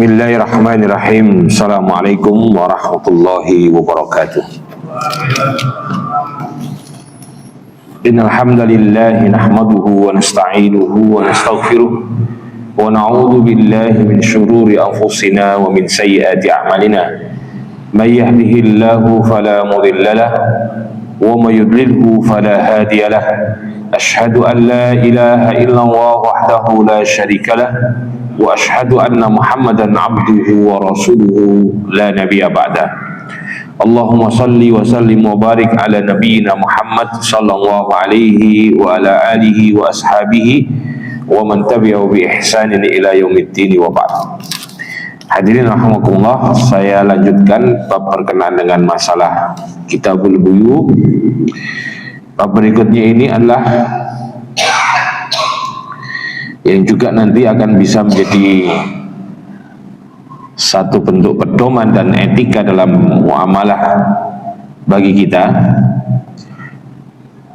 Bismillahirrahmanirrahim. Assalamualaikum warahmatullahi wabarakatuh. Innal hamdalillah nahmaduhu wa nasta'inuhu wa nastaghfiruh wa na'udzu billahi min shururi anfusina wa min sayyiati a'malina. May yahdihillahu fala mudilla lahu wa may yudlilhu fala hadiya lahu. Asyhadu an la ilaha illallah wahdahu la syarika lahu wa asyhadu anna Muhammadan abduhu wa rasuluhu la nabiyya ba'da. Allahumma salli wa sallim wa barik ala nabiyyina Muhammad sallallahu alaihi wa ala alihi wa ashabihi wa man tabi'ahu bi ihsanin ila yaumiddin wa ba'd. Hadirin rahimakumullah, saya lanjutkan bab berkenaan dengan masalah Kitabul Buyu. Bab berikutnya ini adalah yang juga nanti akan bisa menjadi satu bentuk pedoman dan etika dalam muamalah bagi kita,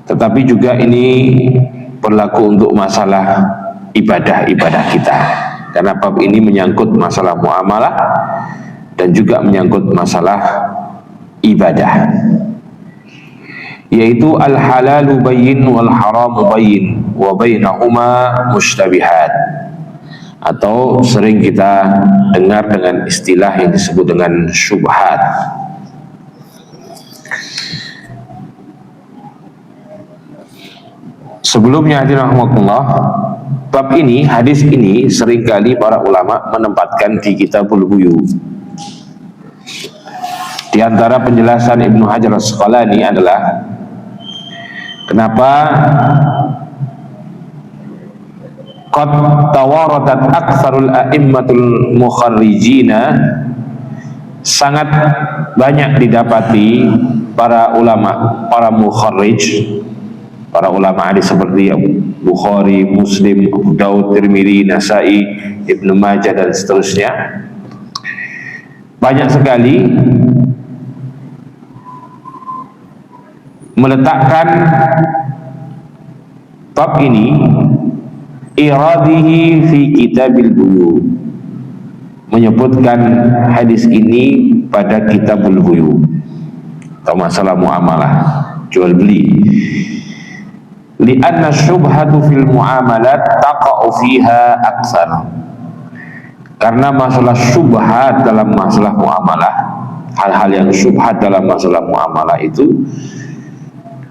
tetapi juga ini berlaku untuk masalah ibadah-ibadah kita, karena bab ini menyangkut masalah muamalah dan juga menyangkut masalah ibadah, yaitu al-halalu bayyin wal haramu bayyin wa bainahuma mushtabihat, atau sering kita dengar dengan istilah yang disebut dengan syubhat. Sebelumnya hadirin rahimakumullah, bab ini, hadis ini seringkali para ulama menempatkan di Kitabul Buyu. Di antara penjelasan Ibnu Hajar Al-Asqalani adalah kenapa qad tawaradat aktsarul a'immatul mukharrijina, sangat banyak didapati para ulama, para mukharrij, para ulama hadis seperti Bukhari, Muslim, Abu Daud, Tirmidzi, Nasai, Ibnu Majah dan seterusnya, banyak sekali meletakkan bab ini iradihi fi Kitabil Buyu, menyebutkan hadis ini pada Kitabul Buyu atau masalah muamalah jual beli. Li'anna syubhatu fil muamalat taqa'u fiha aktsar, karena masalah syubhat dalam masalah muamalah, hal-hal yang syubhat dalam masalah muamalah itu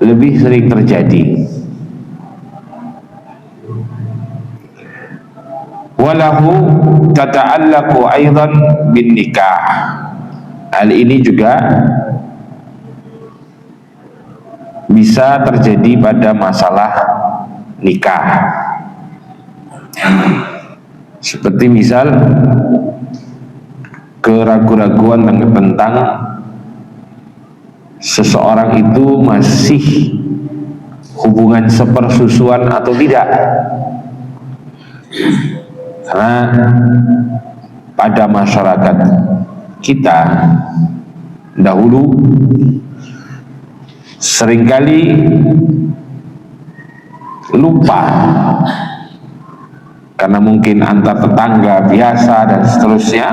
lebih sering terjadi. Walahu tata'allaqu aidan bin nikah, hal ini juga bisa terjadi pada masalah nikah, seperti misal keraguan-raguan tentang seseorang itu masih hubungan sepersusuan atau tidak. Karena pada masyarakat kita dahulu seringkali lupa, karena mungkin antar tetangga biasa dan seterusnya,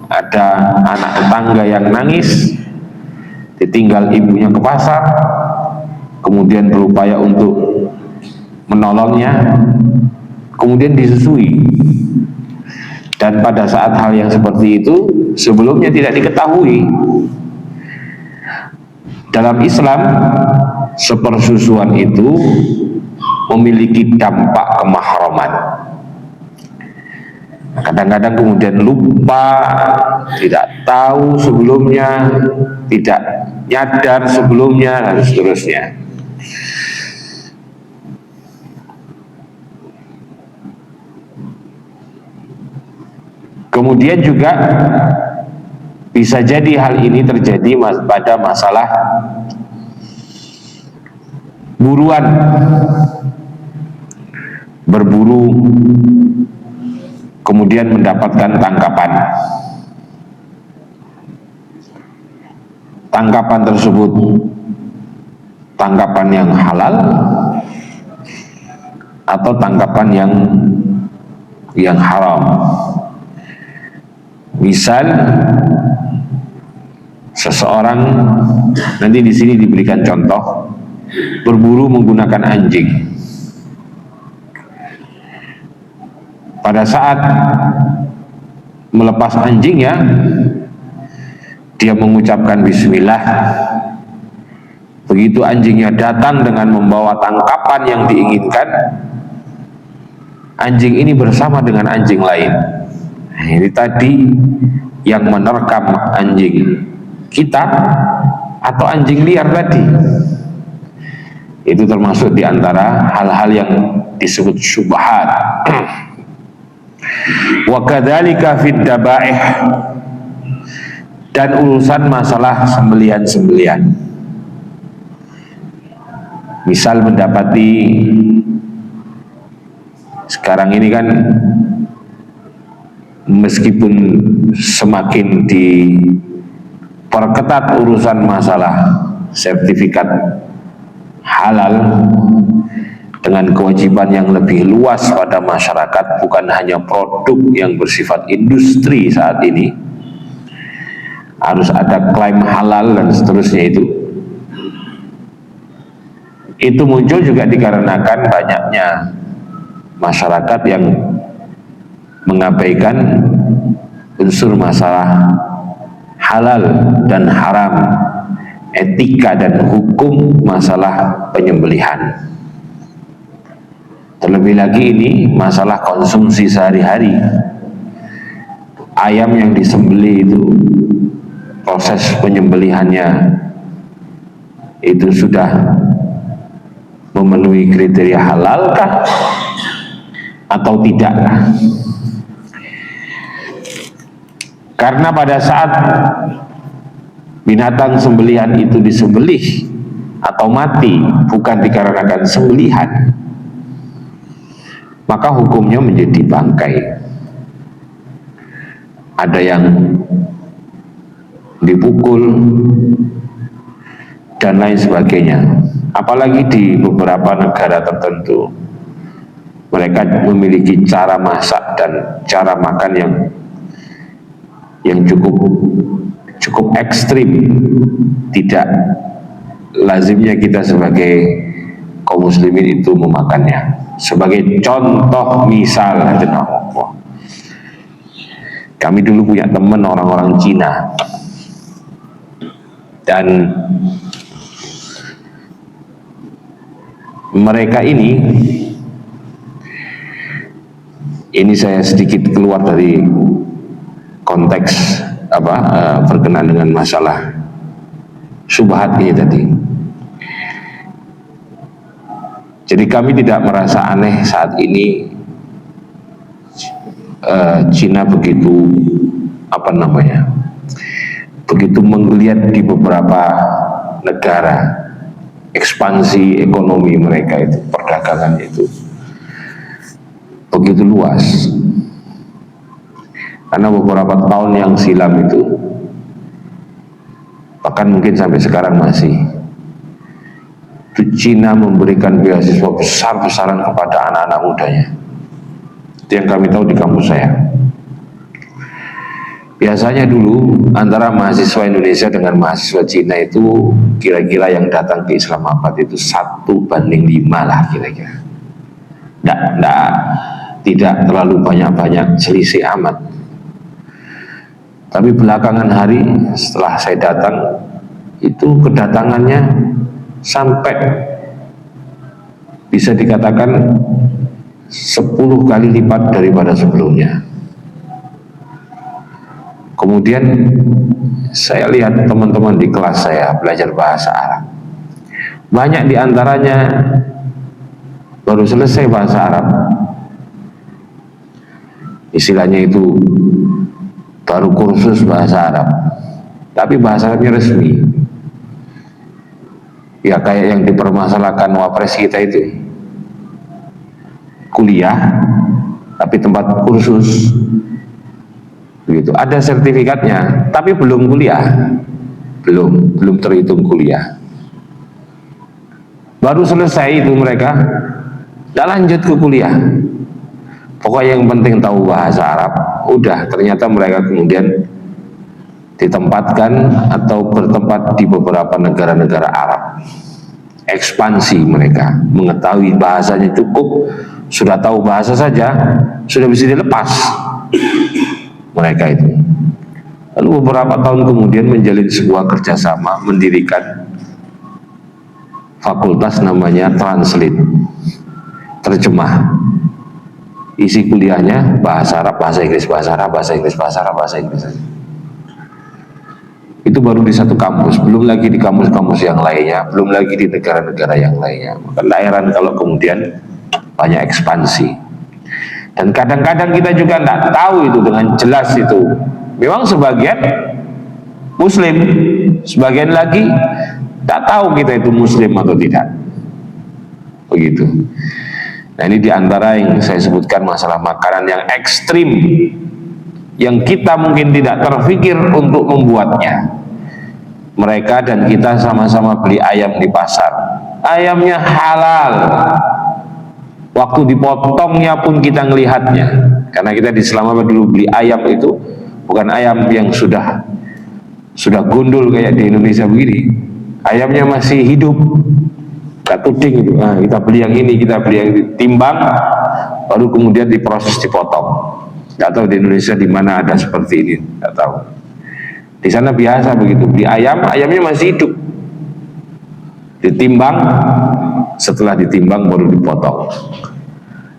ada anak tetangga yang nangis ditinggal ibunya ke pasar, kemudian berupaya untuk menolongnya, kemudian disusui, dan pada saat hal yang seperti itu sebelumnya tidak diketahui. Dalam Islam, sepersusuan itu memiliki dampak kemahraman. Kadang-kadang kemudian lupa, tidak tahu sebelumnya, tidak nyadar sebelumnya, dan seterusnya. Kemudian juga Bisa jadi hal ini terjadi pada masalah buruan, berburu kemudian mendapatkan tangkapan. Tangkapan tersebut tangkapan yang halal atau tangkapan yang haram. Misal seseorang, nanti di sini diberikan contoh, berburu menggunakan anjing. Pada saat melepas anjingnya, dia mengucapkan bismillah. Begitu anjingnya datang dengan membawa tangkapan yang diinginkan, anjing ini bersama dengan anjing lain. Ini tadi yang menerkam anjing kita atau anjing liar tadi. Itu termasuk di antara hal-hal yang disebut syubhat. Wa kadzalika fid dabaih, dan urusan masalah sembelihan-sembelihan. Misal mendapati sekarang ini kan meskipun semakin diperketat urusan masalah sertifikat halal dengan kewajiban yang lebih luas pada masyarakat, bukan hanya produk yang bersifat industri saat ini, harus ada klaim halal dan seterusnya. Itu muncul juga dikarenakan banyaknya masyarakat yang mengabaikan unsur masalah halal dan haram, etika dan hukum masalah penyembelihan. Terlebih lagi ini masalah konsumsi sehari-hari. Ayam yang disembelih itu, proses penyembelihannya itu sudah memenuhi kriteria halalkah atau tidak? Karena pada saat binatang sembelihan itu disembelih atau mati bukan dikarenakan sembelihan, maka hukumnya menjadi bangkai. Ada yang dipukul dan lain sebagainya. Apalagi di beberapa negara tertentu, mereka memiliki cara masak dan cara makan yang cukup ekstrim. Tidak lazimnya kita sebagai kaum muslimin itu memakannya. Sebagai contoh misal, kami dulu punya teman orang-orang Cina, dan mereka ini saya sedikit keluar dari konteks berkenaan dengan masalah syubhat ini tadi. Jadi kami tidak merasa aneh saat ini Cina begitu begitu menggeliat di beberapa negara. Ekspansi ekonomi mereka itu, perdagangan itu begitu luas. Karena beberapa tahun yang silam itu, bahkan mungkin sampai sekarang masih, itu Cina memberikan beasiswa besar-besaran kepada anak-anak mudanya. Itu yang kami tahu di kampus saya. Biasanya dulu antara mahasiswa Indonesia dengan mahasiswa Cina itu kira-kira yang datang ke Islamabad itu 1:5 lah kira-kira. Tidak terlalu banyak selisih amat. Tapi belakangan hari setelah saya datang, itu kedatangannya sampai bisa dikatakan 10 kali lipat daripada sebelumnya. Kemudian saya lihat teman-teman di kelas saya belajar bahasa Arab. Banyak diantaranya baru selesai bahasa Arab. Istilahnya itu baru kursus bahasa Arab. tapi bahasa Arabnya resmi. Ya kayak yang dipermasalahkan wapres kita itu, kuliah tapi tempat kursus begitu, ada sertifikatnya tapi belum kuliah, belum terhitung kuliah. Baru selesai itu mereka tidak lanjut ke kuliah, pokoknya yang penting tahu bahasa Arab. Udah, ternyata mereka kemudian ditempatkan atau bertempat di beberapa negara-negara Arab. Ekspansi mereka, mengetahui bahasanya cukup, sudah tahu bahasa saja sudah bisa dilepas mereka itu. Lalu beberapa tahun kemudian menjalin sebuah kerjasama, mendirikan fakultas namanya Translate, terjemah. Isi kuliahnya bahasa Arab, bahasa Inggris, bahasa Arab, bahasa Inggris, bahasa Arab, bahasa Inggris. Itu baru di satu kampus, belum lagi di kampus-kampus yang lainnya, belum lagi di negara-negara yang lainnya. Maka tak heran kalau kemudian banyak ekspansi. Dan kadang-kadang kita juga tidak tahu itu dengan jelas itu. Memang sebagian Muslim, sebagian lagi tak tahu kita itu Muslim atau tidak. Begitu. Nah, ini diantara yang saya sebutkan masalah makanan yang ekstrim, yang kita mungkin tidak terpikir untuk membuatnya. Mereka dan kita sama-sama beli ayam di pasar, ayamnya halal, waktu dipotongnya pun kita ngelihatnya, karena kita di Islamabad dulu beli ayam itu bukan ayam yang sudah gundul kayak di Indonesia begini, ayamnya masih hidup, gak tuding itu. Nah, kita beli yang ini, kita beli yang ditimbang, baru kemudian diproses dipotong. Gak tahu di Indonesia di mana ada seperti ini, gak tahu. Di sana biasa begitu, beli ayam, ayamnya masih hidup, ditimbang, setelah ditimbang baru dipotong.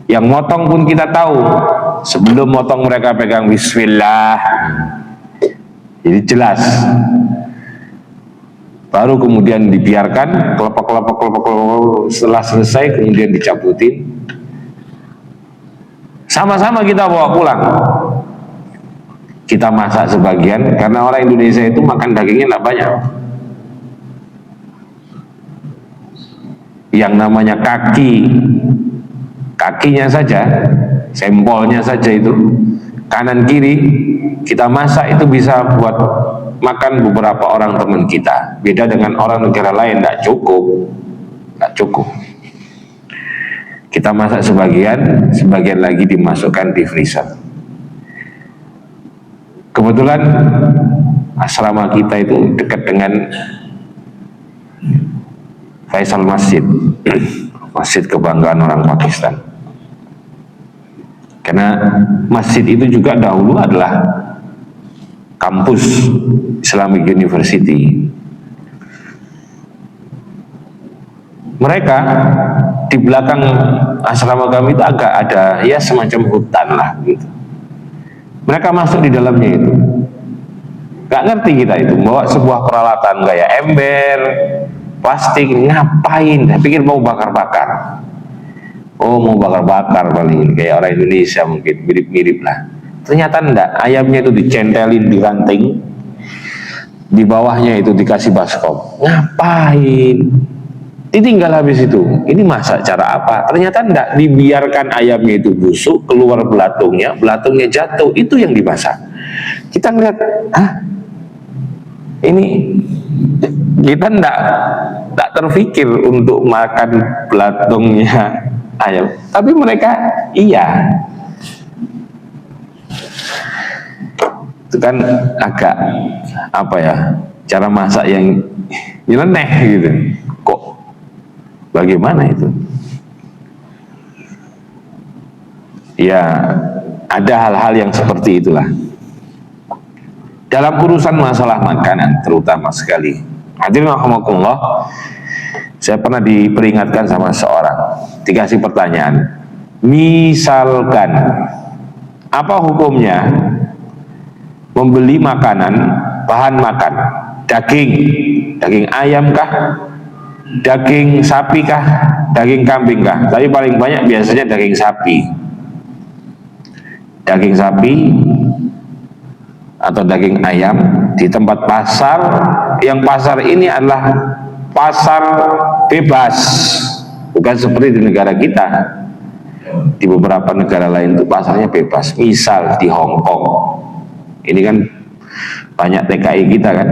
Yang motong pun kita tahu, sebelum motong mereka pegang bismillah, jadi jelas. Baru kemudian dibiarkan kelopak-kelopak, setelah selesai kemudian dicabutin, sama-sama kita bawa pulang. Kita masak sebagian, karena orang Indonesia itu makan dagingnya tidak banyak. Yang namanya kakinya saja, sempolnya saja itu, kanan kiri, kita masak itu bisa buat makan beberapa orang teman kita. Beda dengan orang negara lain, tidak cukup. Kita masak sebagian lagi dimasukkan di freezer. Kebetulan asrama kita itu dekat dengan Faisal Masjid, masjid kebanggaan orang Pakistan. Karena masjid itu juga dahulu adalah kampus Islamic University. Mereka di belakang asrama kami itu agak ada ya semacam hutan lah gitu. Mereka masuk di dalamnya itu, gak ngerti kita itu bawa sebuah peralatan kayak ember, plastik, ngapain? Saya pikir mau bakar-bakar. Oh, mau bakar-bakar paling kayak orang Indonesia mungkin, mirip-mirip lah. Ternyata enggak, ayamnya itu dicentelin di ranting, di bawahnya itu dikasih baskom. Ngapain? Ditinggal habis itu. Ini masak cara apa? Ternyata enggak, dibiarkan ayamnya itu busuk, keluar belatungnya jatuh, itu yang dimasak. Kita ngeliat, ini kita enggak terpikir untuk makan belatungnya ayam, tapi mereka iya. Itu kan agak apa ya, cara masak yang nyeleneh gitu. Kok bagaimana itu? Ya, ada hal-hal yang seperti itulah dalam urusan masalah makanan, terutama sekali. Hadirin rahimakumullah, saya pernah diperingatkan sama seorang, dikasih pertanyaan, misalkan apa hukumnya membeli makanan, bahan makan, daging ayam kah, daging sapi kah, daging kambing kah? Tapi paling banyak biasanya daging sapi. Daging sapi atau daging ayam di tempat pasar, yang pasar ini adalah pasar bebas, bukan seperti di negara kita. Di beberapa negara lain itu pasarnya bebas, misal di Hong Kong, ini kan banyak TKI kita kan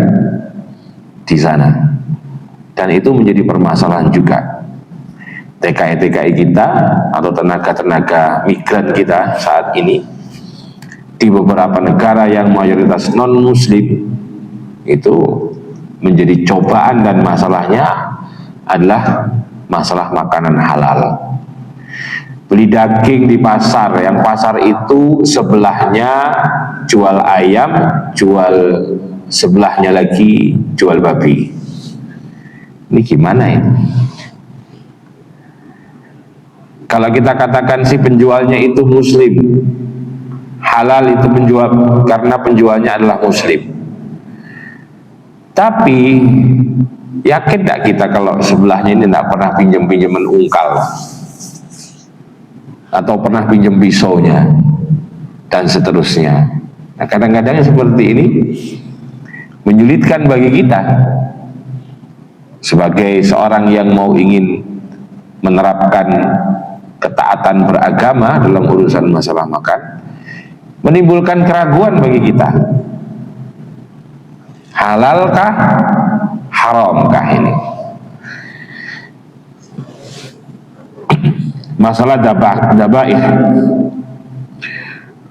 di sana, dan itu menjadi permasalahan juga. TKI kita atau tenaga-tenaga migran kita saat ini di beberapa negara yang mayoritas non-muslim itu menjadi cobaan, dan masalahnya adalah masalah makanan halal. Beli daging di pasar, yang pasar itu sebelahnya jual ayam, jual sebelahnya lagi jual babi. Ini gimana ini? Kalau kita katakan si penjualnya itu muslim, halal itu penjual karena penjualnya adalah muslim. Tapi yakin tidak kita kalau sebelahnya ini tidak pernah pinjam-pinjaman ungkal atau pernah pinjam pisaunya dan seterusnya. Nah, kadang-kadang seperti ini menyulitkan bagi kita sebagai seorang yang mau ingin menerapkan ketaatan beragama dalam urusan masalah makan, menimbulkan keraguan bagi kita. Halalkah, haramkah ini? Masalah dabaih.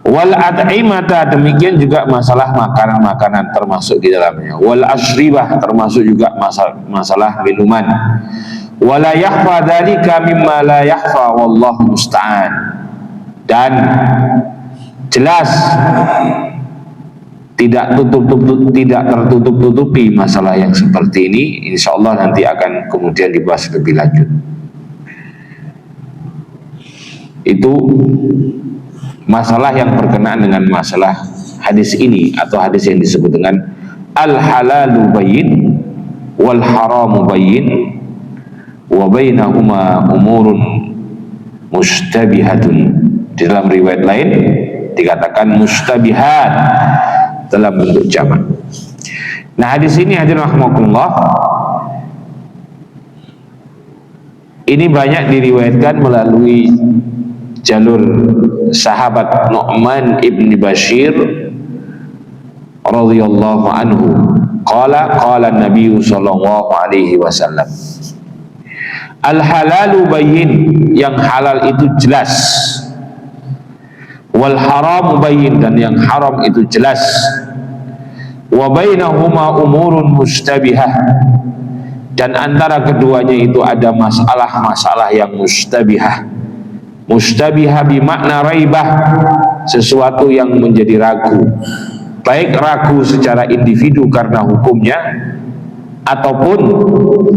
Wal ad'imata, demikian juga masalah makanan-makanan termasuk di dalamnya. Wal ashribah, termasuk juga masalah minuman. Wala yakhfa dzalika mimma la yakhfa wallahu musta'an. Dan jelas tidak tertutup-tutupi masalah yang seperti ini, insyaallah nanti akan kemudian dibahas lebih lanjut. Itu masalah yang berkenaan dengan masalah hadis ini, atau hadis yang disebut dengan al-halalu bayyin wal haramu bayyin wa bainahuma umurun mustabihatun. Di dalam riwayat lain dikatakan mustabihat dalam bentuk jamak. Nah, hadis ini hadirin rahimakumullah, ini banyak diriwayatkan melalui jalur sahabat Nu'man ibn Bashir radhiyallahu anhu. Qala Nabi sallallahu alaihi wasallam, al halalu bayyin, yang halal itu jelas, wal haram bayyin, dan yang haram itu jelas, wa bainahuma umurun mustabihah, dan antara keduanya itu ada masalah-masalah yang mustabihah. Mustabihah bimakna raibah, sesuatu yang menjadi ragu, baik ragu secara individu karena hukumnya, ataupun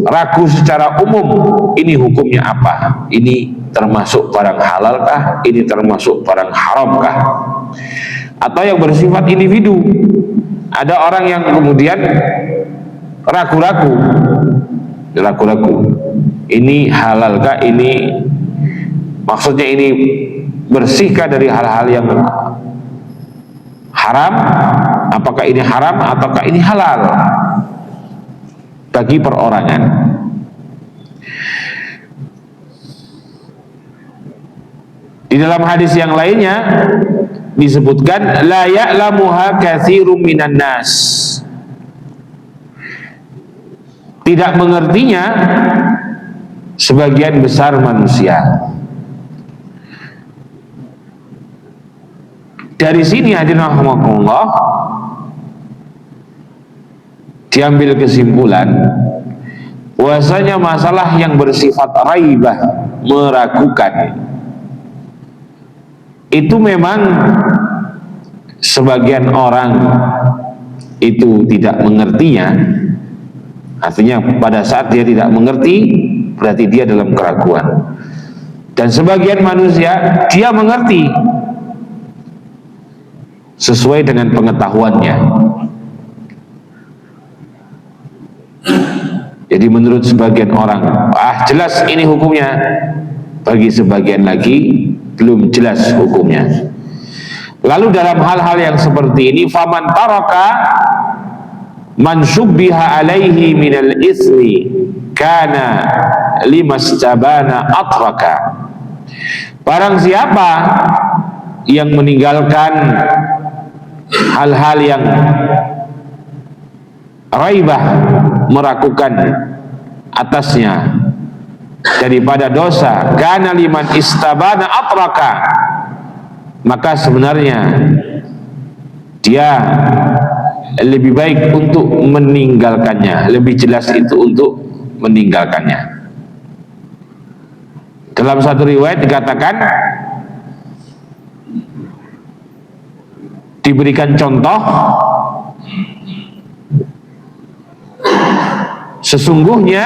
ragu secara umum, ini hukumnya apa, ini termasuk barang halalkah, ini termasuk barang haramkah, atau yang bersifat individu. Ada orang yang kemudian ragu-ragu, ini halalkah, ini maksudnya ini bersihkah dari hal-hal yang haram, apakah ini haram ataukah ini halal bagi perorangan. Di dalam hadis yang lainnya disebutkan la ya'lamuha katsirun minan nas, tidak mengertinya sebagian besar manusia. Dari sini hadirin rahimakumullah diambil kesimpulan bahwasanya masalah yang bersifat raibah, meragukan, itu memang sebagian orang itu tidak mengertinya. Artinya pada saat dia tidak mengerti, berarti dia dalam keraguan. Dan sebagian manusia dia mengerti sesuai dengan pengetahuannya. Jadi menurut sebagian orang, jelas ini hukumnya, bagi sebagian lagi belum jelas hukumnya. Lalu dalam hal-hal yang seperti ini, faman taraka man syubbiha alaihi minal ismi kana limastabana atraka. Barang siapa yang meninggalkan hal-hal yang raibah, meragukan atasnya daripada dosa, kana liman istabana atraka, maka sebenarnya dia lebih baik untuk meninggalkannya, lebih jelas itu untuk meninggalkannya. Dalam satu riwayat dikatakan, diberikan contoh, sesungguhnya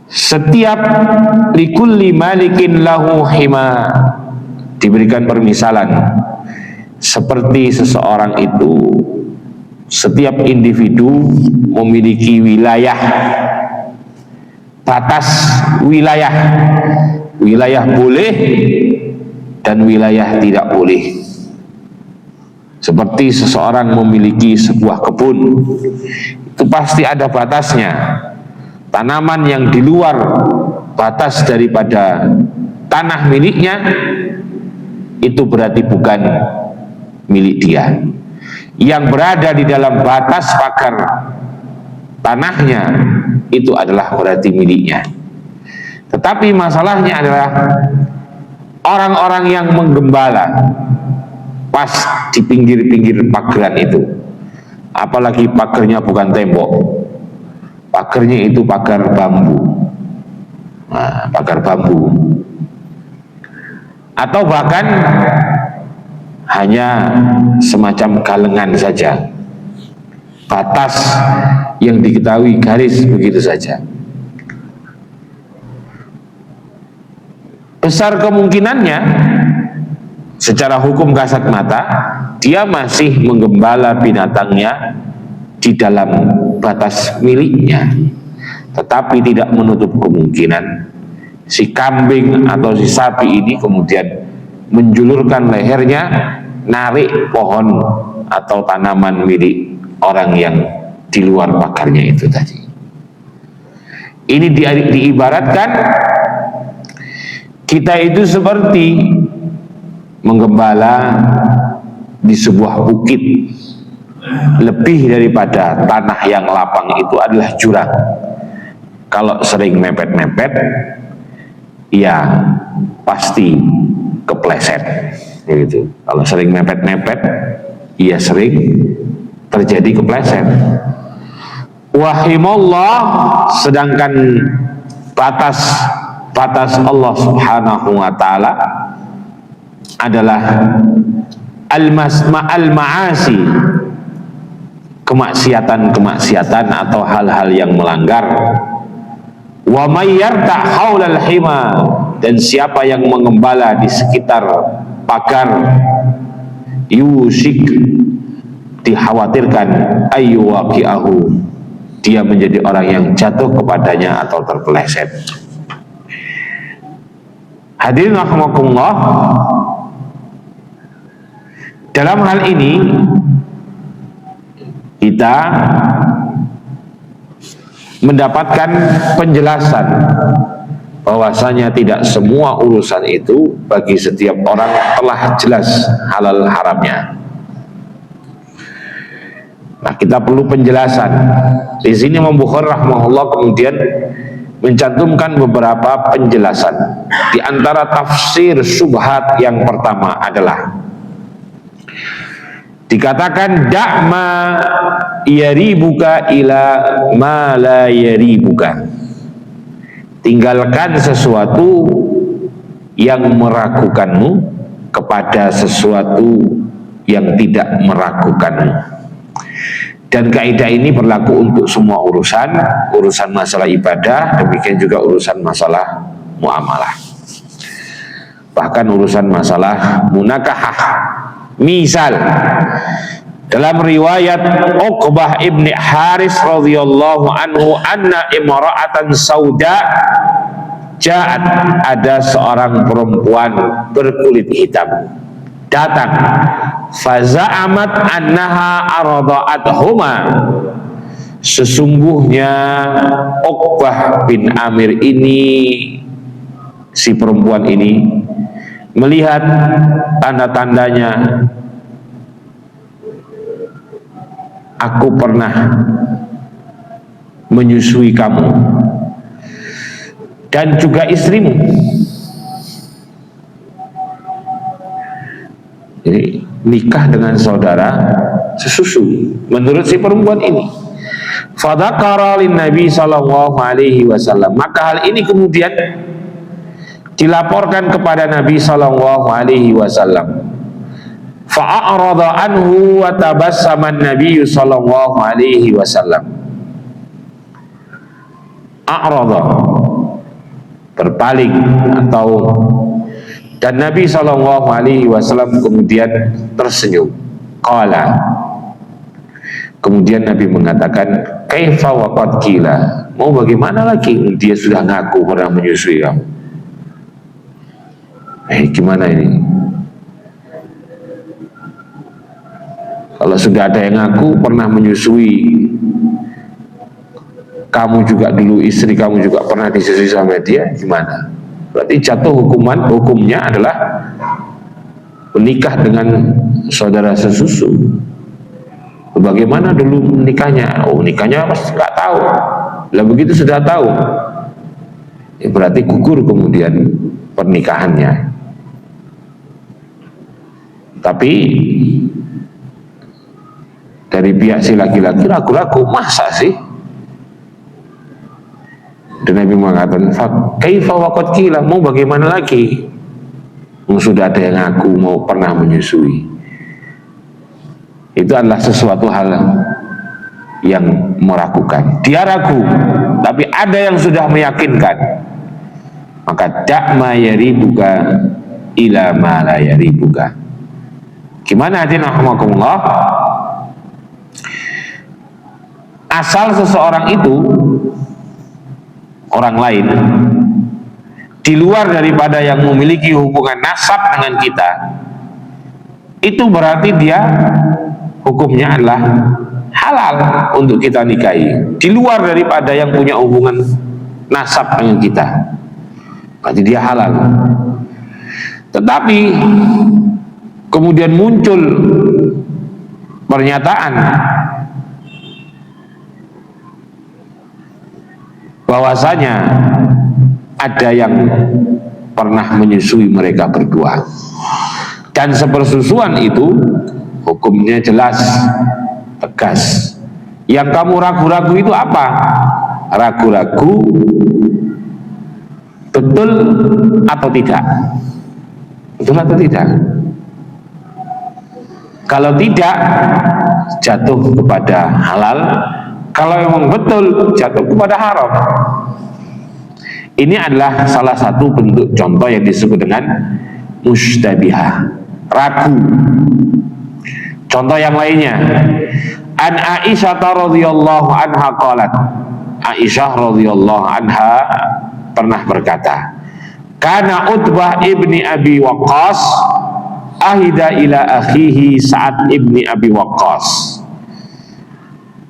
setiap likulli malikin lahu hima, diberikan permisalan seperti seseorang itu, setiap individu memiliki wilayah, batas wilayah, wilayah boleh dan wilayah tidak boleh. Seperti seseorang memiliki sebuah kebun, itu pasti ada batasnya. Tanaman yang di luar batas daripada tanah miliknya, itu berarti bukan milik dia. Yang berada di dalam batas pagar tanahnya, itu adalah berarti miliknya. Tetapi masalahnya adalah orang-orang yang menggembala pas di pinggir-pinggir pageran itu, apalagi pagernya bukan tembok, pagernya itu pagar bambu, nah, pagar bambu, atau bahkan hanya semacam galengan saja, batas yang diketahui garis begitu saja. Besar kemungkinannya secara hukum kasat mata dia masih menggembala binatangnya di dalam batas miliknya, tetapi tidak menutup kemungkinan si kambing atau si sapi ini kemudian menjulurkan lehernya, narik pohon atau tanaman milik orang yang di luar pagarnya itu tadi. Ini diibaratkan kita itu seperti menggembala di sebuah bukit. Lebih daripada tanah yang lapang itu adalah jurang. Kalau sering mepet-mepet, ya pasti kepleset gitu. Kalau sering mepet-mepet, ya sering terjadi kepleset. Wahimallah, sedangkan batas Allah Subhanahu wa ta'ala adalah al-ma'asi, kemaksiatan atau hal-hal yang melanggar. Wa may yarta' haulal hima, dan siapa yang mengembala di sekitar pagar, yusik, dikhawatirkan ayyuwaqi'ahu, dia menjadi orang yang jatuh kepadanya atau terpeleset. Hadirin rahimakumullah, dalam hal ini kita mendapatkan penjelasan bahwasanya tidak semua urusan itu bagi setiap orang telah jelas halal haramnya. Nah, kita perlu penjelasan. Di sini Imam Bukhari rahimahullah kemudian mencantumkan beberapa penjelasan. Di antara tafsir syubhat yang pertama adalah dikatakan da'ma yaribuka ila ma la yaribuka, tinggalkan sesuatu yang meragukanmu kepada sesuatu yang tidak meragukanmu. Dan kaidah ini berlaku untuk semua urusan masalah ibadah, demikian juga urusan masalah muamalah, bahkan urusan masalah munakahah. Misal dalam riwayat Uqbah ibni Haris radhiyallahu anhu, anna imra'atan sauda Ja'at, ada seorang perempuan berkulit hitam datang. Faza'amat annaha arada'athuma, sesungguhnya Uqbah bin Amir ini, si perempuan ini melihat tanda-tandanya, aku pernah menyusui kamu dan juga istrimu. Jadi nikah dengan saudara sesusu menurut si perempuan ini. Fadzakara lin Nabi sallallahu alaihi wasallam, maka hal ini kemudian dilaporkan kepada Nabi sallallahu alaihi wasallam. Fa'arada anhu wa tabassama an-nabiy sallallahu alaihi wasallam. A'rada, berpaling atau, dan Nabi sallallahu alaihi wasallam kemudian tersenyum. Qala, kemudian Nabi mengatakan, kaifa wa qad qila, mau bagaimana lagi, dia sudah ngaku pernah menyusui kamu. Gimana ini? Kalau sudah ada yang ngaku pernah menyusui, kamu juga dulu, istri kamu juga pernah disusui sama dia, gimana? Berarti jatuh hukumnya adalah menikah dengan saudara sesusu. Bagaimana dulu nikahnya? Oh, nikahnya pasti nggak tahu. Lah begitu sudah tahu, ya berarti gugur kemudian pernikahannya. Tapi dari pihak si laki-laki ragu-ragu, masa sih? Dan Nabi mengatakan, kaifa wa qad qila, mau bagaimana lagi? Sudah ada yang ngaku mau pernah menyusui. Itu adalah sesuatu hal yang meragukan. Dia ragu, tapi ada yang sudah meyakinkan. Maka da'ma yaribuka ila ma la yaribuka. Gimana hadirin rahimakumullah? Asal seseorang itu, orang lain di luar daripada yang memiliki hubungan nasab dengan kita, itu berarti dia hukumnya adalah halal untuk kita nikahi, di luar daripada yang punya hubungan nasab dengan kita, berarti dia halal. Tetapi kemudian muncul pernyataan bahwasanya ada yang pernah menyusui mereka berdua, dan sepersusuan itu hukumnya jelas, tegas. Yang kamu ragu-ragu itu apa? Ragu-ragu betul atau tidak? Betul atau tidak? Kalau tidak, jatuh kepada halal. Kalau memang betul, jatuh kepada haram. Ini adalah salah satu bentuk contoh yang disebut dengan mustabihah, ragu. Contoh yang lainnya, an Aisyah radhiyallahu anha qalat, Aisyah radhiyallahu anha pernah berkata, kana Utbah ibni Abi Waqqas ahida ila akhihi Sa'ad ibni Abi Waqqas.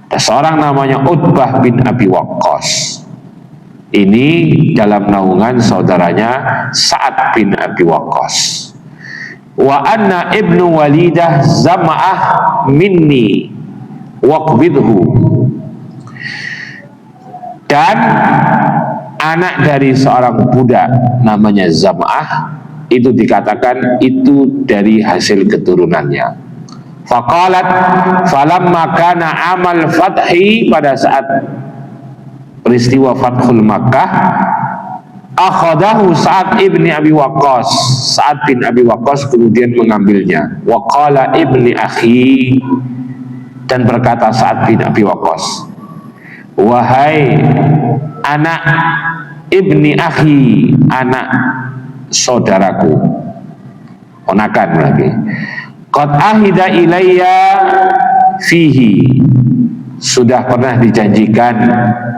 Ada seorang namanya Utbah bin Abi Waqqas. Ini dalam naungan saudaranya Sa'ad bin Abi Waqqas. Wa anna ibnu Walidah zama'ah minni waqbidhu. Dan anak dari seorang budak namanya Zam'ah itu dikatakan itu dari hasil keturunannya. Faqalat falamma kana amal fathi, pada saat peristiwa Fathul Makkah, akhadahu Sa'ad ibni Abi Waqqas, Sa'ad bin Abi Waqqas kemudian mengambilnya. Wa qala ibni akhi, dan berkata Sa'ad bin Abi Waqqas, wahai anak ibni akhi, anak saudaraku, ponakan lagi, qad ahida ilayya fihi, sudah pernah dijanjikan,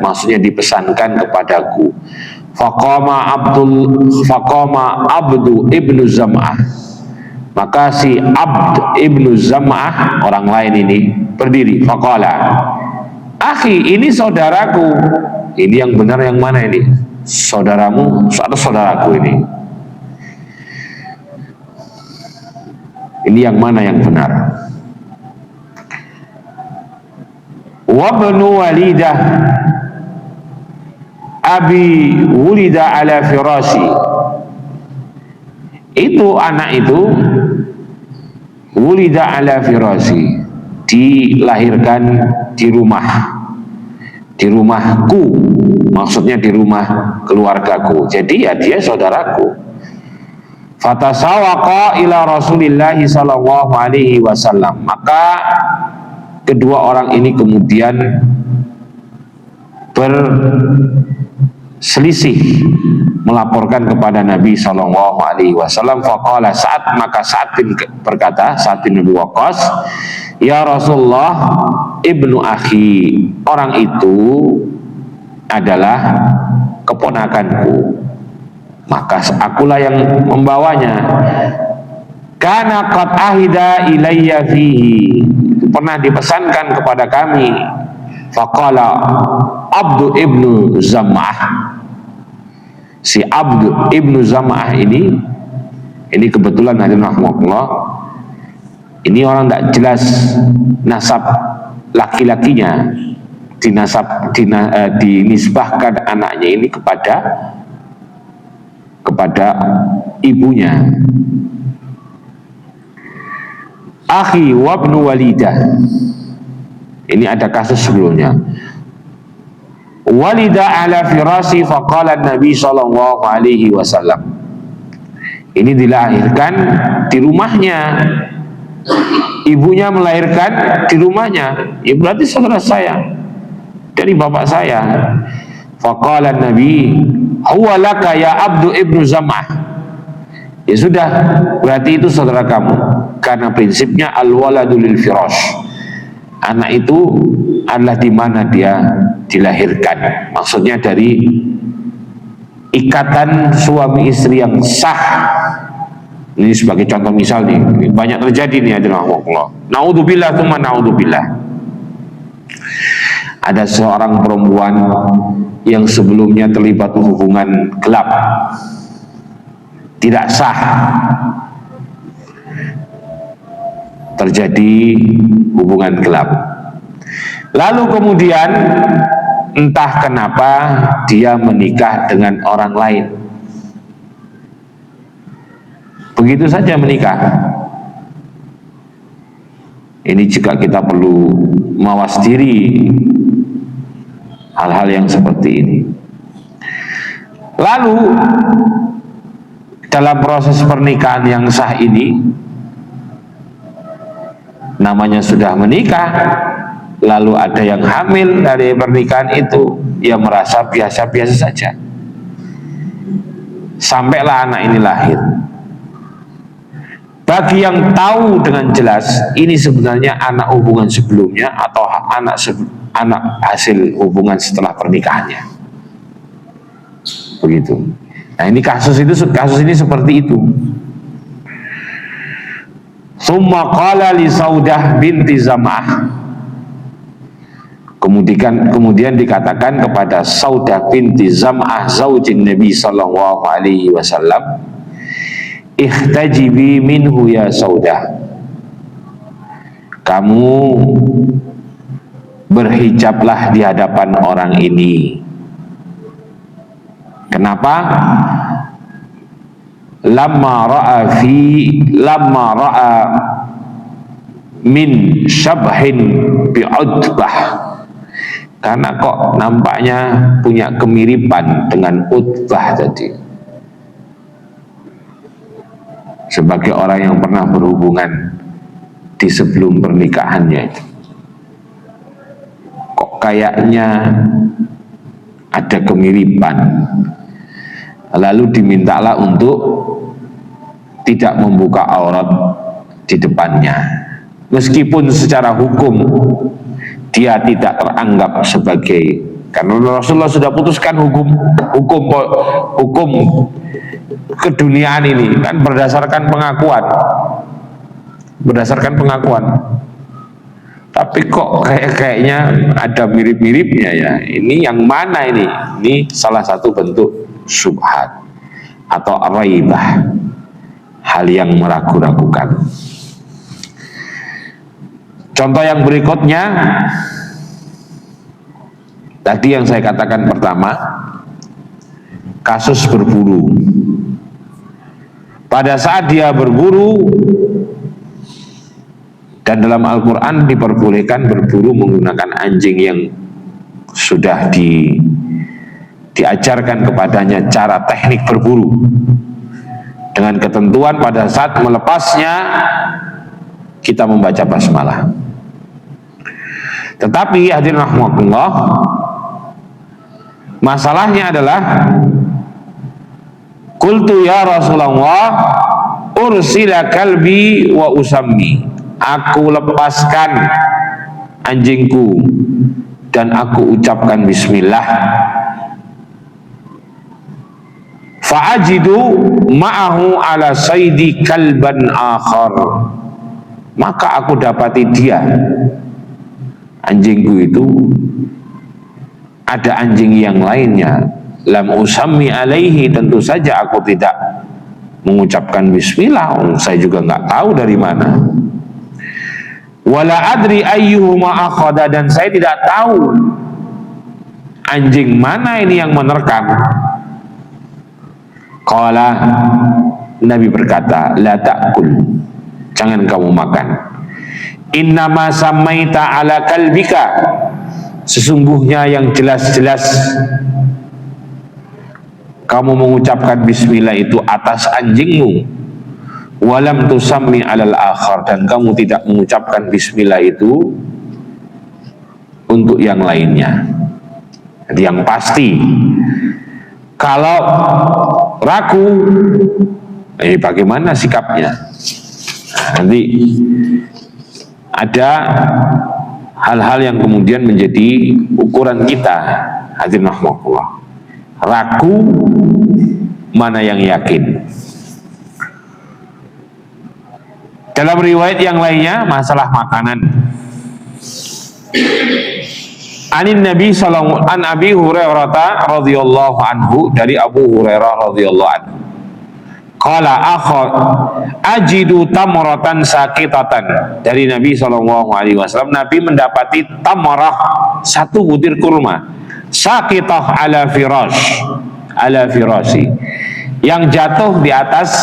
maksudnya dipesankan kepadaku, Faqama Abdu ibnu Zam'ah. Maka si Abd ibnu Zam'ah, orang lain ini, berdiri. Faqala, akhi, ini saudaraku. Ini yang benar yang mana ini? Saudaramu atau saudaraku ini? Ini yang mana yang benar? Wabnu walidah abi wulida ala firasi. Itu anak itu wulida ala firasi, dilahirkan di rumahku, maksudnya di rumah keluargaku. Jadi ya dia saudaraku. Fatasawaqa ila Rasulillah sallallahu alaihi wasallam. Maka kedua orang ini kemudian berselisih, melaporkan kepada Nabi sallallahu alaihi wasallam. Faqala Sa'ad, maka Sa'ad bin berkata, Sa'ad bin Abi Waqqas, ya Rasulullah, ibnu akhi, orang itu adalah keponakanku, maka akulah yang membawanya. Kana qad ahida ilayya fihi, pernah dipesankan kepada kami. Faqala Abdu ibnu Zam'ah, si Abdu ibnu Zam'ah ini kebetulan hadirin rahmatullah, ini orang tidak jelas nasab laki-lakinya, dinisbahkan anaknya ini kepada ibunya. Akhi wabnu walidah, ini ada kasus sebelumnya. Walida ala firasi faqala Nabi sallallahu alaihi wasallam, ini dilahirkan di rumahnya, ibunya melahirkan di rumahnya, ya berarti saudara saya dari bapak saya. Faqala Nabi, huwa laka ya Abdu ibnu Zam'ah, ya sudah, berarti itu saudara kamu, karena prinsipnya al-waladu lil firash, anak itu adalah di mana dia dilahirkan, maksudnya dari ikatan suami istri yang sah. Ini sebagai contoh misal nih, banyak terjadi nih adalah Allah. Naudzubillah tsumma naudzubillah. Ada seorang perempuan yang sebelumnya terlibat hubungan gelap, tidak sah, terjadi hubungan gelap. Lalu kemudian entah kenapa dia menikah dengan orang lain. Begitu saja menikah. Ini juga kita perlu mawas diri hal-hal yang seperti ini. Lalu dalam proses pernikahan yang sah ini, namanya sudah menikah, lalu ada yang hamil dari pernikahan itu, ya merasa biasa-biasa saja. Sampailah anak ini lahir. Bagi yang tahu dengan jelas ini sebenarnya anak hubungan sebelumnya atau anak hasil hubungan setelah pernikahannya, begitu. Nah ini kasus ini seperti itu. Tsumma qala li Saudah binti Zam'ah, kemudian dikatakan kepada Saudah binti Zam'ah zaujin Nabi sallallahu alaihi wasallam, ihtajibi minhu ya Saudah, kamu berhijablah di hadapan orang ini. Kenapa? Lamma ra'a min syabhin bi Utbah, karena kok nampaknya punya kemiripan dengan Utbah tadi, sebagai orang yang pernah berhubungan di sebelum pernikahannya itu. Kok kayaknya ada kemiripan. Lalu dimintalah untuk tidak membuka aurat di depannya, meskipun secara hukum dia tidak teranggap sebagai Karena Rasulullah sudah putuskan hukum keduniaan ini kan berdasarkan pengakuan. Tapi kok kayaknya ada mirip-miripnya ya. Ini yang mana ini? Ini salah satu bentuk syubhat atau raibah, hal yang meragu-ragukan. Contoh yang berikutnya, tadi yang saya katakan pertama, kasus berburu. Pada saat dia berburu, dan dalam Al-Quran diperbolehkan berburu menggunakan anjing yang sudah diajarkan kepadanya cara teknik berburu, dengan ketentuan pada saat melepasnya kita membaca basmalah. Tetapi hadirin rahimakumullah, masalahnya adalah qultu ya Rasulullah ursila kalbi wa usammi, aku lepaskan anjingku dan aku ucapkan bismillah. Fa'ajidu ma'ahu ala saidi kalban akhar, maka aku dapati dia, anjingku itu, ada anjing yang lainnya, lam usammi alaihi, tentu saja aku tidak mengucapkan bismillah, saya juga nggak tahu dari mana. Wala adri ayyuhuma akhadha, dan saya tidak tahu anjing mana ini yang menerkam. Qala, Nabi berkata, la ta'kul, jangan kamu makan. Innama samaita ala kalbika, sesungguhnya yang jelas-jelas kamu mengucapkan bismillah itu atas anjingmu. Walam tusammi alal akhar, dan kamu tidak mengucapkan bismillah itu untuk yang lainnya. Jadi yang pasti, kalau ragu, ini bagaimana sikapnya? Nanti ada hal-hal yang kemudian menjadi ukuran kita. Hadirin rahimakumullah, ragu mana yang yakin. Dalam riwayat yang lainnya masalah makanan, Anin Nabi sallallahu an Abi Hurairah radhiyallahu anhu, dari Abu Hurairah radhiyallahu anhu, qala ajidu tamratan sakitatan, dari Nabi sallallahu alaihi wasallam, Nabi mendapati tamrah, satu butir kurma, sakitah ala firasi, yang jatuh di atas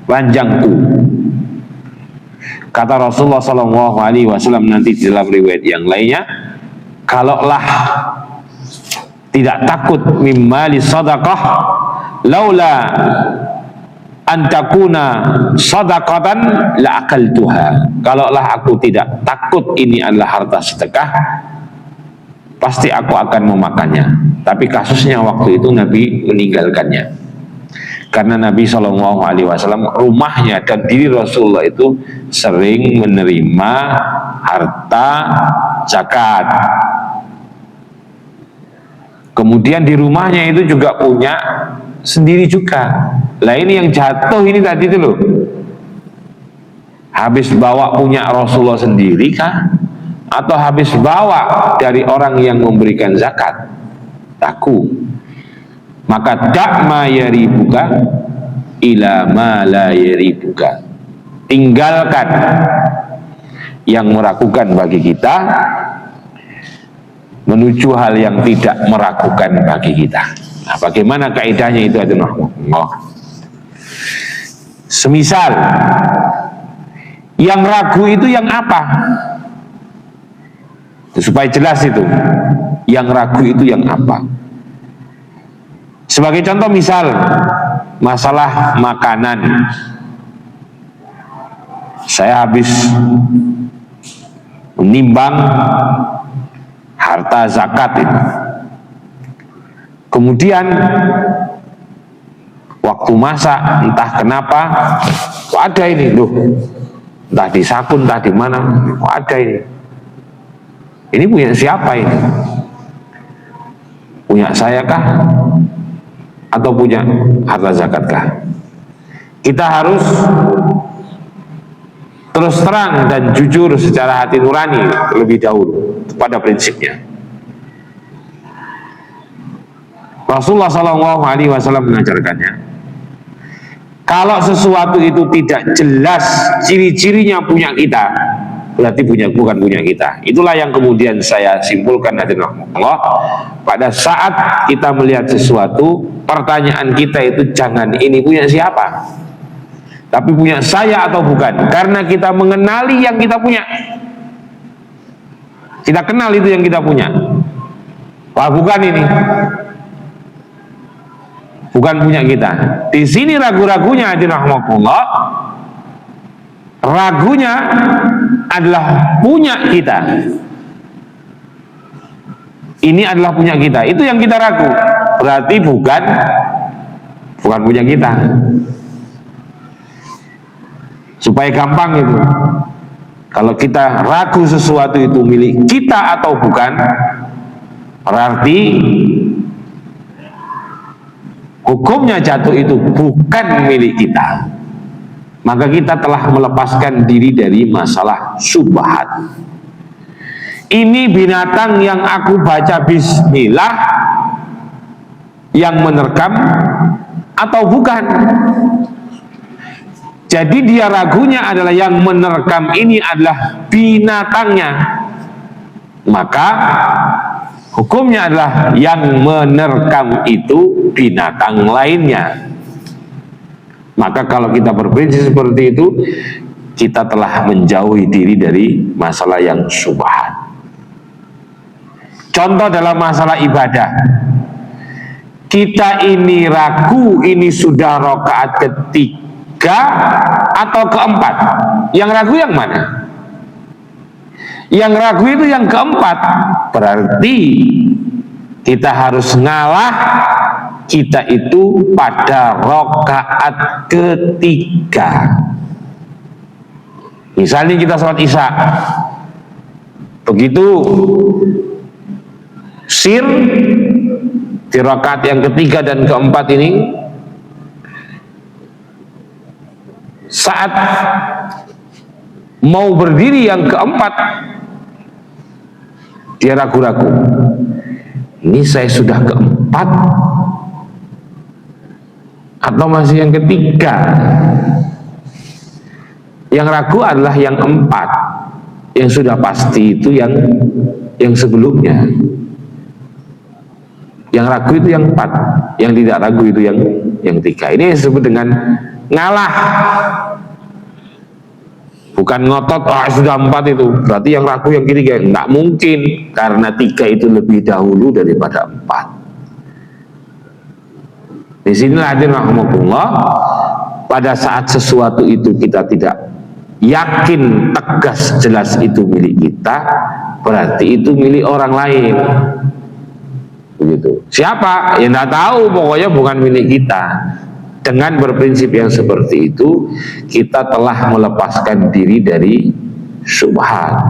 ranjangku. Kata Rasulullah sallallahu alaihi wasallam nanti di dalam riwayat yang lainnya, kalaulah tidak takut mimmali sadaqah laula antakuna sadaqatan la akaltuha, kalaulah aku tidak takut ini adalah harta sedekah, pasti aku akan memakannya. Tapi kasusnya waktu itu Nabi meninggalkannya, karena Nabi SAW rumahnya dan diri Rasulullah itu sering menerima harta zakat. Kemudian di rumahnya itu juga punya sendiri juga. Lah ini yang jatuh ini tadi itu loh, habis bawa punya Rasulullah sendiri kah? Atau habis bawa dari orang yang memberikan zakat? Taku. Maka dak ma yaribuka ila ma la yaribuka, tinggalkan yang meragukan bagi kita menuju hal yang tidak meragukan bagi kita. Nah, bagaimana kaidahnya itu? Semisal yang ragu itu yang apa? Supaya jelas itu, yang ragu itu yang apa? Sebagai contoh, misal masalah makanan, saya habis menimbang harta zakat itu, kemudian waktu masak entah kenapa kok ada ini loh, entah di sakun entah di mana, kok ada ini punya siapa ini? Punya saya kah? Atau punya harta zakat kah? Kita harus terus terang dan jujur secara hati nurani terlebih dahulu pada prinsipnya. Rasulullah SAW mengajarkannya, kalau sesuatu itu tidak jelas ciri-cirinya punya kita, berarti bukan punya kita. Itulah yang kemudian saya simpulkan Allah, pada saat kita melihat sesuatu, pertanyaan kita itu jangan ini punya siapa, tapi punya saya atau bukan. Karena kita mengenali yang kita punya, kita kenal itu yang kita punya. Wah, bukan ini, bukan punya kita. Di sini ragu-ragunya Allah, ragunya adalah punya kita. Ini adalah punya kita, itu yang kita ragu. Berarti bukan punya kita. Supaya gampang itu, kalau kita ragu sesuatu itu milik kita atau bukan, berarti hukumnya jatuh itu bukan milik kita. Maka kita telah melepaskan diri dari masalah syubhat. Ini binatang yang aku baca bismillah yang menerkam atau bukan? Jadi dia ragunya adalah yang menerkam ini adalah binatangnya. Maka hukumnya adalah yang menerkam itu binatang lainnya. Maka kalau kita berprinsip seperti itu, kita telah menjauhi diri dari masalah yang syubhat. Contoh dalam masalah ibadah, kita ini ragu ini sudah rakaat ketiga atau keempat. Yang ragu yang mana? Yang ragu itu yang keempat. Berarti kita harus ngalah, kita itu pada rakaat ketiga. Misalnya kita sholat isya, begitu sir di rakaat yang ketiga dan keempat ini, saat mau berdiri yang keempat, dia ragu-ragu, ini saya sudah keempat atau masih yang ketiga? Yang ragu adalah yang empat, yang sudah pasti itu yang sebelumnya. Yang ragu itu yang empat, yang tidak ragu itu yang tiga. Ini disebut dengan ngalah, bukan ngotot. Sudah empat itu berarti yang ragu yang ketiga. Nggak mungkin, karena tiga itu lebih dahulu daripada empat. Disinilah hadirin rahimakumullah, pada saat sesuatu itu kita tidak yakin tegas jelas itu milik kita, berarti itu milik orang lain. Begitu. Siapa? Ya nggak tahu, pokoknya bukan milik kita. Dengan berprinsip yang seperti itu, kita telah melepaskan diri dari syubhat.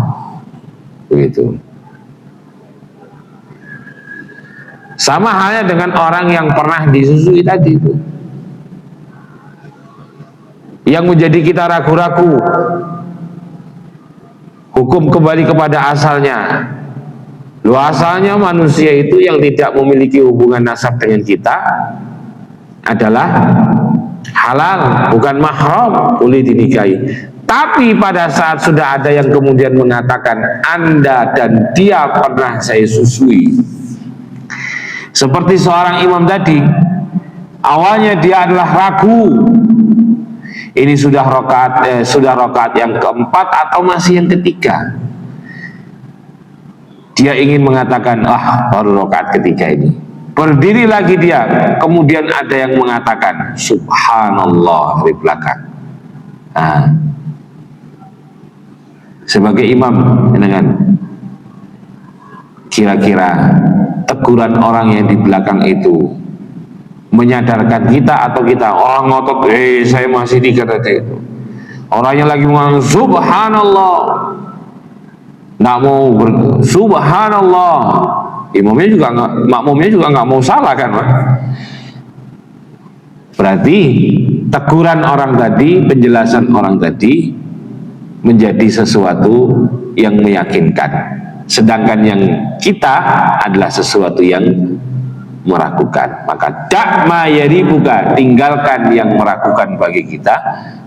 Begitu. Sama halnya dengan orang yang pernah disusui tadi itu, yang menjadi kita ragu-ragu, hukum kembali kepada asalnya. Lu asalnya manusia itu yang tidak memiliki hubungan nasab dengan kita adalah halal, bukan mahram, boleh dinikahi. Tapi pada saat sudah ada yang kemudian mengatakan Anda dan dia pernah saya susui, seperti seorang imam tadi, awalnya dia adalah ragu, ini sudah rakaat yang keempat atau masih yang ketiga. Dia ingin mengatakan, baru rakaat ketiga ini. Berdiri lagi dia, kemudian ada yang mengatakan subhanallah dari belakang. Sebagai imam, dengan kira-kira teguran orang yang di belakang itu menyadarkan kita atau kita orang ngotot, saya masih dikata itu. Orangnya lagi mengatakan subhanallah, nggak mau subhanallah, Imamnya juga nggak, makmumnya juga nggak mau salah kan, Pak? Berarti teguran orang tadi, penjelasan orang tadi menjadi sesuatu yang meyakinkan, sedangkan yang kita adalah sesuatu yang meragukan. Maka dak ma yaribuka, tinggalkan yang meragukan bagi kita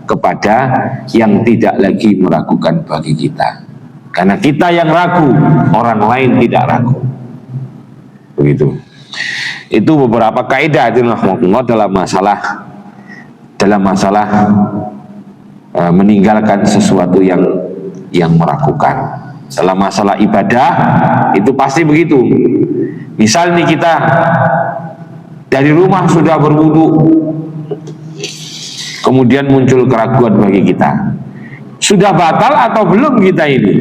kepada yang tidak lagi meragukan bagi kita. Karena kita yang ragu, orang lain tidak ragu. Begitu. Itu beberapa kaidah dalam masalah meninggalkan sesuatu yang meragukan. Dalam masalah ibadah itu pasti begitu. Misal nih kita dari rumah sudah berwudu, kemudian muncul keraguan bagi kita, sudah batal atau belum kita ini?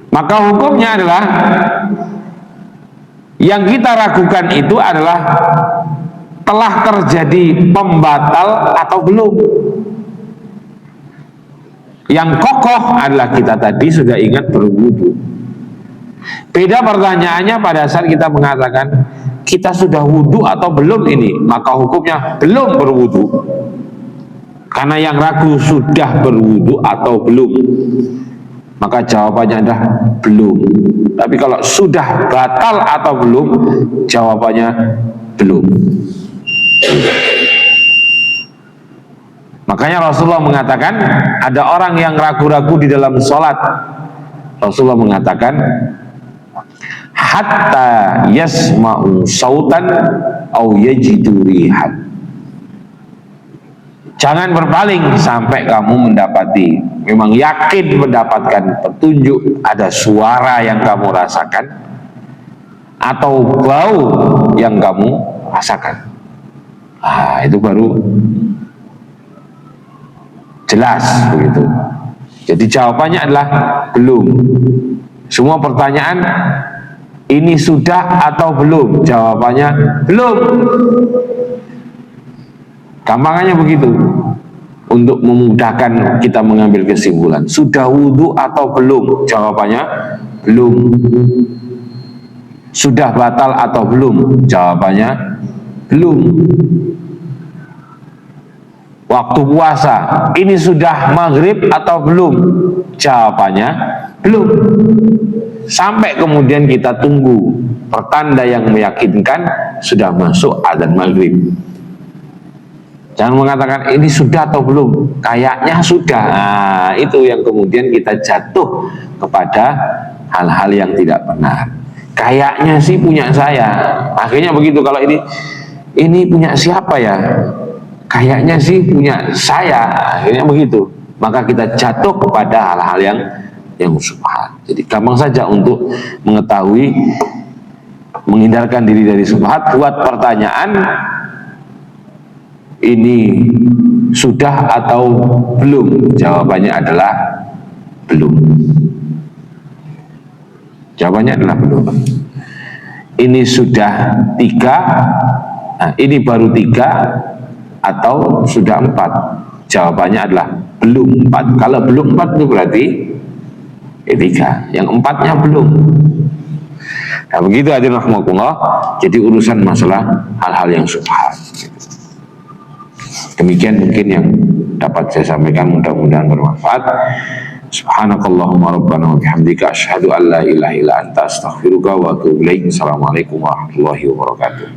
Maka hukumnya adalah yang kita ragukan itu adalah telah terjadi pembatal atau belum. Yang kokoh adalah kita tadi sudah ingat berwudu. Beda pertanyaannya pada saat kita mengatakan kita sudah wudu atau belum ini, maka hukumnya belum berwudu. Karena yang ragu sudah berwudu atau belum, maka jawabannya adalah belum. Tapi kalau sudah batal atau belum, jawabannya belum. Makanya Rasulullah mengatakan ada orang yang ragu-ragu di dalam sholat. Rasulullah mengatakan hatta yasma'u sautan au yajidu rihan. Jangan berpaling sampai kamu mendapati, memang yakin mendapatkan petunjuk, ada suara yang kamu rasakan atau bau yang kamu rasakan. Ah, itu baru jelas begitu. Jadi jawabannya adalah belum. Semua pertanyaan ini sudah atau belum, jawabannya belum. Gampangannya begitu. Untuk memudahkan kita mengambil kesimpulan, sudah wudhu atau belum, jawabannya belum. Sudah batal atau belum, jawabannya belum. Waktu puasa ini sudah maghrib atau belum, jawabannya belum. Sampai kemudian kita tunggu pertanda yang meyakinkan sudah masuk adzan maghrib. Jangan mengatakan ini sudah atau belum, kayaknya sudah. Nah, itu yang kemudian kita jatuh kepada hal-hal yang tidak benar. Kayaknya sih punya saya, akhirnya begitu. Kalau ini punya siapa ya? Kayaknya sih punya saya, akhirnya begitu. Maka kita jatuh kepada hal-hal yang subhat. Jadi gampang saja untuk mengetahui, menghindarkan diri dari subhat. Buat pertanyaan ini sudah atau belum, jawabannya adalah belum. Jawabannya adalah belum. Ini sudah 3, nah, ini baru 3 atau sudah 4, jawabannya adalah belum 4. Kalau belum 4 itu berarti 3, yang 4-nya belum. Nah begitu hadirin rahimakumullah. Jadi urusan masalah hal-hal yang subhat. Demikian mungkin yang dapat saya sampaikan, mudah-mudahan bermanfaat. Subhanakallahumma rabbana wa bihamdika asyhadu an la ilaha illa anta astaghfiruka wa atubu ilaik. Assalamualaikum warahmatullahi wabarakatuh.